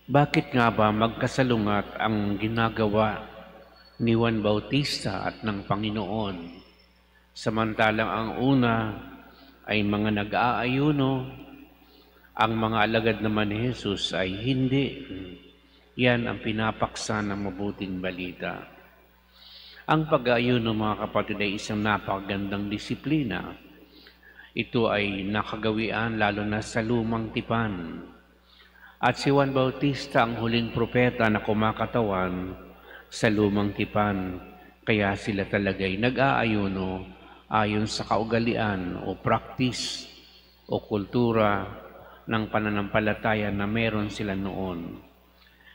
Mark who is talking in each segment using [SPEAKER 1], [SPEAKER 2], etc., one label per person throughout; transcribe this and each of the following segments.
[SPEAKER 1] Bakit nga ba magkasalungat ang ginagawa ni Juan Bautista at ng Panginoon, samantalang ang una ay mga nag-aayuno, ang mga alagad naman ni Jesus ay hindi? Yan ang pinapaksa ng mabuting balita. Ang pag-aayuno, mga kapatid, ay isang napakagandang disiplina. Ito ay nakagawian lalo na sa lumang tipan. At si Juan Bautista ang huling propeta na kumakatawan sa lumang tipan. Kaya sila talaga'y nag-aayuno ayon sa kaugalian o practice o kultura ng pananampalataya na meron sila noon.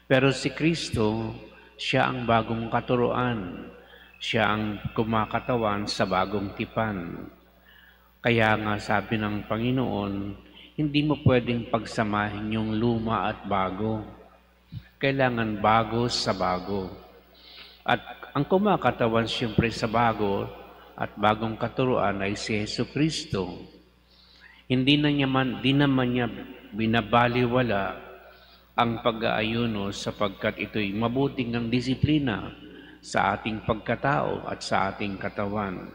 [SPEAKER 1] Pero si Kristo, siya ang bagong katuruan. Siya ang kumakatawan sa bagong tipan. Kaya nga sabi ng Panginoon, hindi mo pwedeng pagsamahin yung luma at bago. Kailangan bago sa bago. At ang kumakatawan siyempre sa bago at bagong katuruan ay si Jesucristo. Di naman niya binabaliwala ang pag-aayuno sapagkat ito'y mabuting ng disiplina sa ating pagkatao at sa ating katawan.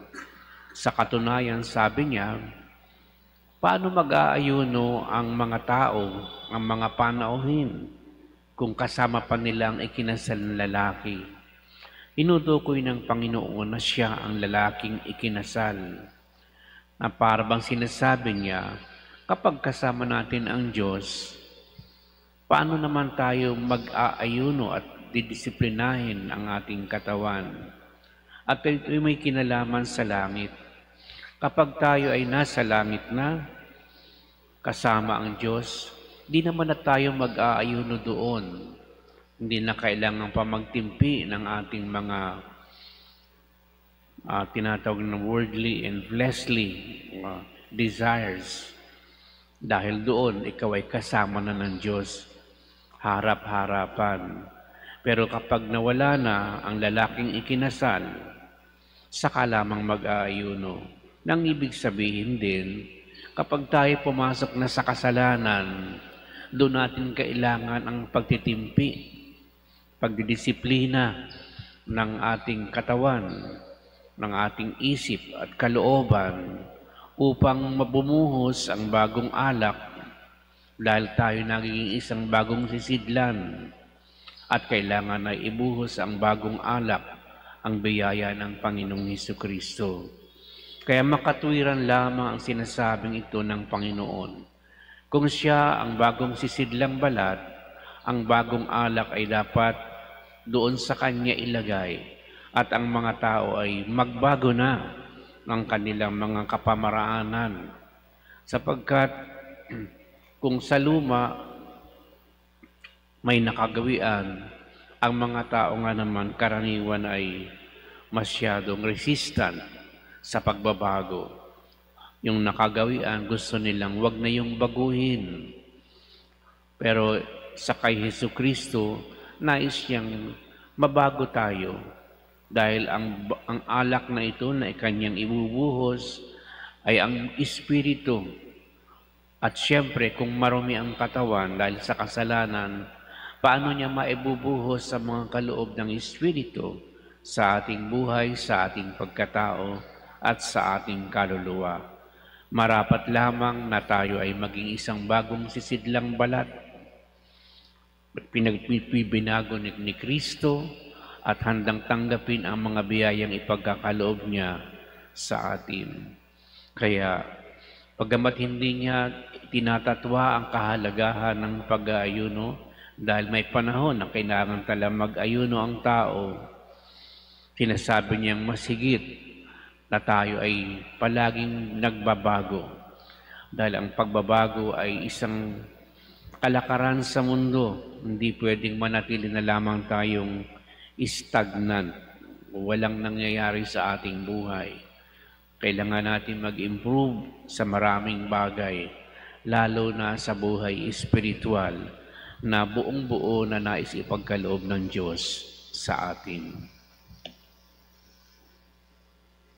[SPEAKER 1] Sa katunayan, sabi niya, paano mag-aayuno ang mga tao, ang mga panauhin, kung kasama pa nilang ikinasal ng lalaki? Inutukoy ng Panginoon na siya ang lalaking ikinasal. Na parang sinasabi niya, kapag kasama natin ang Diyos, paano naman tayo mag-aayuno at didisiplinahin ang ating katawan? At ito'y may kinalaman sa langit. Kapag tayo ay nasa langit na, kasama ang Diyos, di naman na tayo mag-aayuno doon. Hindi na kailangan pa magtimpi ng ating mga tinatawag ng worldly and fleshly desires. Dahil doon, ikaw ay kasama na ng Diyos, harap-harapan. Pero kapag nawala na ang lalaking ikinasal, saka lamang mag-aayuno. Nang ibig sabihin din, kapag tayo pumasok na sa kasalanan, doon natin kailangan ang pagtitimpi, pagdidisiplina ng ating katawan, ng ating isip at kalooban upang mabumuhos ang bagong alak dahil tayo nagiging isang bagong sisidlan at kailangan na ibuhos ang bagong alak, ang biyaya ng Panginoong Hesukristo. Kaya makatwiran lamang ang sinasabing ito ng Panginoon. Kung siya ang bagong sisidlang balat, ang bagong alak ay dapat doon sa kanya ilagay at ang mga tao ay magbago na ng kanilang mga kapamaraanan. Sapagkat kung sa luma may nakagawian, ang mga tao nga naman karaniwan ay masyadong resistant sa pagbabago. Yung nakagawian, gusto nilang wag na yung baguhin. Pero sa kay Jesucristo, nais niyang mabago tayo. Dahil ang alak na ito na kanyang ibubuhos ay ang Espiritu. At siyempre, kung marumi ang katawan dahil sa kasalanan, paano niya maibubuhos sa mga kaloob ng Espiritu sa ating buhay, sa ating pagkatao, at sa ating kaluluwa? Marapat lamang na tayo ay maging isang bagong sisidlang balat, pinagpipinago ni Kristo, at handang tanggapin ang mga biyayang ipagkakaloob niya sa atin. Kaya, pagkamat hindi niya tinatatwa ang kahalagahan ng pag-aayuno, dahil may panahon na kailangan talagang mag-ayuno ang tao, sinasabi niyang masigit na tayo ay palaging nagbabago. Dahil ang pagbabago ay isang kalakaran sa mundo. Hindi pwedeng manatili na lamang tayong stagnant. Walang nangyayari sa ating buhay. Kailangan natin mag-improve sa maraming bagay, lalo na sa buhay espiritual na buong-buo na nais ipagkaloob ng Diyos sa atin.